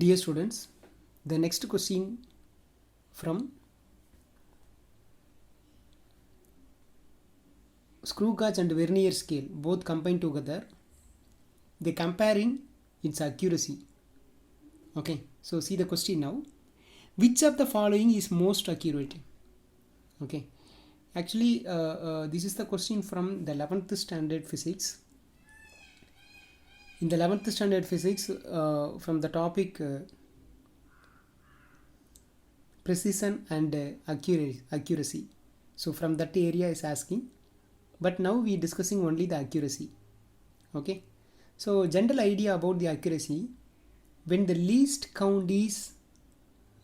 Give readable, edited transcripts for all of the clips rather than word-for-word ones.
Dear students, the next question from screw gauge and vernier scale both combined together, they comparing its accuracy. Okay, so see the question now. Which of the following is most accurate? Okay, actually this is the question from the 11th standard physics. In the 11th standard physics, from the topic precision and accuracy. So from that area is asking, but now we discussing only the accuracy. Okay, so general idea about the accuracy, when the least count is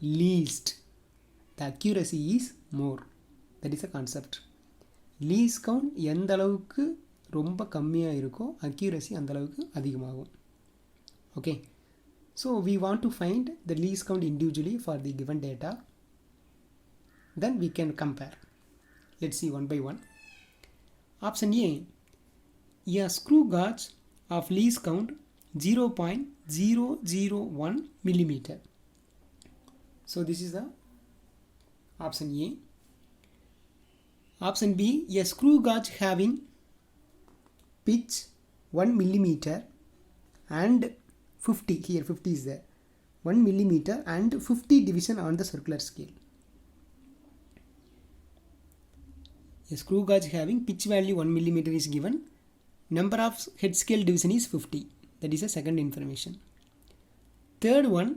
least, the accuracy is more. That is a concept. Least count எந்த அளவுக்கு ரொம்ப கம்மியாக இருக்கோ accuracy அந்த அளவுக்கு அதிகமாகும். Okay, so we want to find the least count individually for the given data, then we can compare. Let's see one by one. Option A, a screw gauge of least count 0.001 millimeter. So this is the option A. Option B, a screw gauge having pitch 1 millimeter and 50, here 50 is there, 1 millimeter and 50 division on the circular scale. A screw gauge having pitch value 1 millimeter is given, number of head scale division is 50. That is a second information. Third one,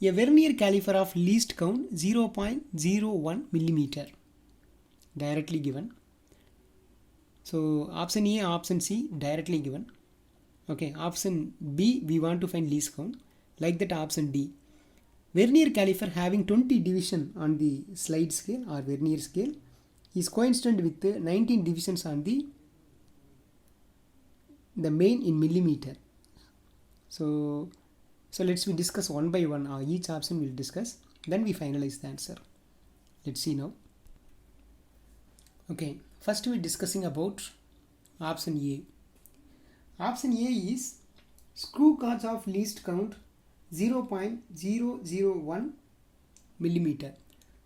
a vernier caliper of least count 0.01 millimeter, directly given. So option A, option C directly given. Okay, option B, we want to find least count. Like that option D, vernier caliper having 20 division on the slide scale or vernier scale is coincident with 19 divisions on the main in millimeter. So let's we discuss one by one. Each option we'll discuss, then we finalize the answer. Let's see now. Okay, first we're discussing about option A. Option A is screw gauge of least count 0.001 millimeter.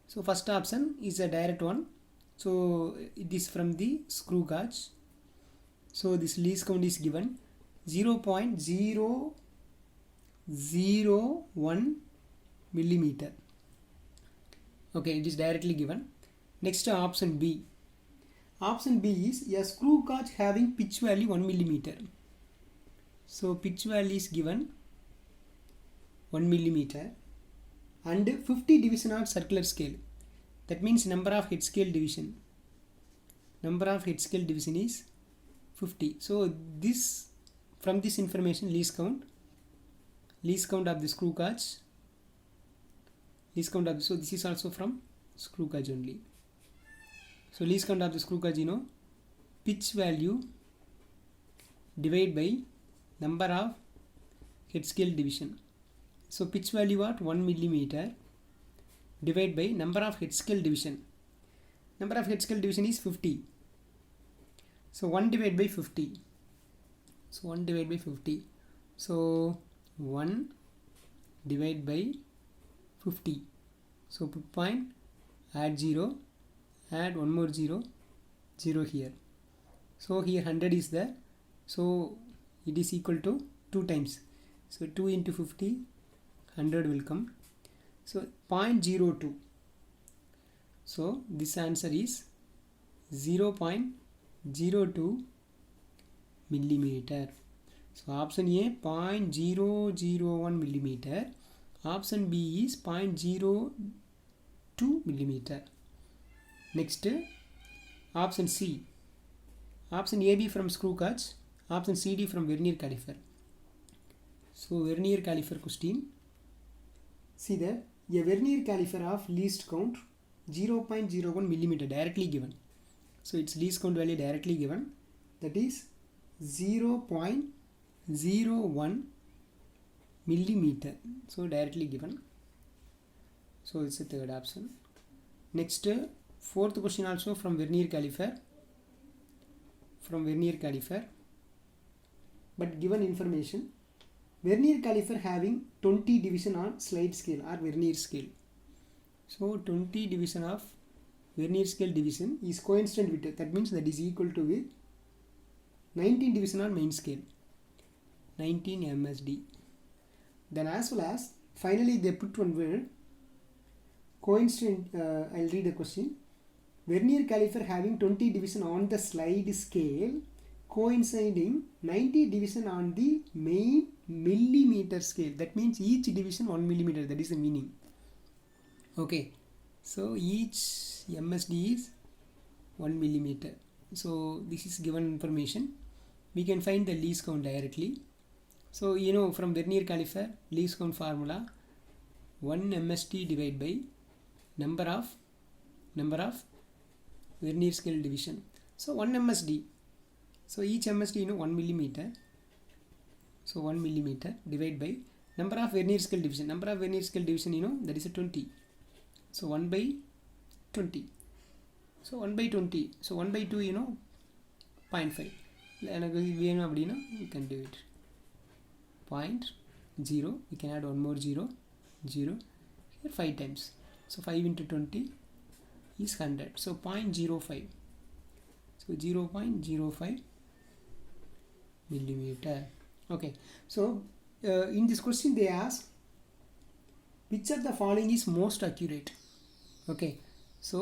So first option is a direct one. So it is from the screw gauge. So this least count is given 0.001 millimeter. Okay, it is directly given. Next option B. Option B is a screw gauge having pitch value 1 millimeter. So pitch value is given 1 millimeter and 50 division on circular scale. That means number of head scale division. Number of head scale division is 50. So this, from this information, least count of the screw gauge. Least count of, so this is also from screw gauge only. So least count of the screw gauge, pitch value divided by number of head scale division. So pitch value at 1 millimeter divided by number of head scale division. Number of head scale division is 50. So 1 divided by 50. So 1 divided by 50. So 1 divided by 50. So put point, add 0, add one more 0, 0 here. So here 100 is there. So it is equal to 2 times. So 2 into 50, 100 will come. So 0.02. So this answer is 0.02 millimeter. So option A 0.001 millimeter. Option B is 0.02 millimeter. Next, option C. Option AB from screw gauge. Option CD from vernier caliper. So vernier caliper question. See there, a vernier caliper of least count 0.01 millimeter directly given. So its least count value directly given. That is 0.01 millimeter. So directly given. So it's the third option. Next, fourth question also from vernier caliper. But given information, Vernier caliper having 20 division on slide scale or vernier scale. So 20 division of vernier scale division is coincident with, that means that is equal to with 19 division on main scale, 19 MSD. Then as well as finally they put one word coincident. I'll read the question. Vernier caliper having 20 division on the slide scale coinciding 90 division on the main millimeter scale. That means each division 1 millimeter. That is the meaning. Okay, so each MSD is 1 millimeter. So this is given information. We can find the least count directly. So you know, from vernier caliper least count formula, 1 MSD divided by number of vernier scale division. So 1 MSD, so each MSD, you know, 1 millimeter. So 1 millimeter divided by number of vernier scale division. Number of vernier scale division, you know, that is a 20. So 1 by 20. So 1 by 20. So 1 by 2, you know, 0.5. எனக்கு வேணும் அப்படின்னா you can do it. 0.0. We can add one more 0. Here 5 times. So 5 into 20 is 100. So 0.05. So 0.05 millimeter. Okay. So in this question they ask which of the following is most accurate. Okay. So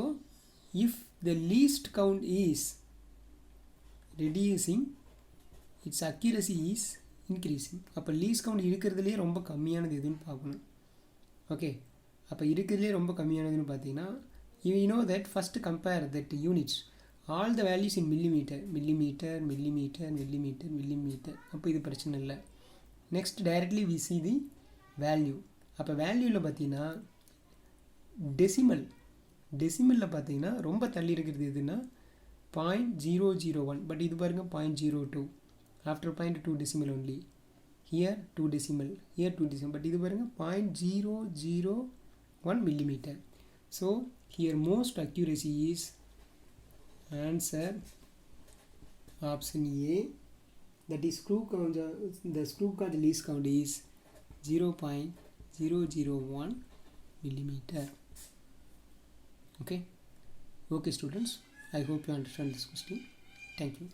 if the least count is reducing, its accuracy is increasing. அப்போ least count இருக்கிறதுலே ரொம்ப கம்மியானது எதுன்னு பார்க்கணும். Okay, அப்போ இருக்கிறதுலே ரொம்ப கம்மியானதுன்னு பார்த்தீங்கன்னா you know that first compare that units, all the values in millimeter. அப்போ இது பிரச்சனை இல்லை. Next directly we see the value. அப்போ வேல்யூவில் பார்த்தீங்கன்னா டெசிமலில் பார்த்தீங்கன்னா ரொம்ப தள்ளி இருக்கிறது எதுன்னா 0.001. பட் இது பாருங்க 0.02. after 0.2 decimal only. Here 2 decimal, here 2 decimal. But இது பாருங்க 0.001 millimeter. So here most accuracy is answer option A. That is the screw gauge least count is 0.001 millimeter. Okay students, I hope you understand this question. Thank you.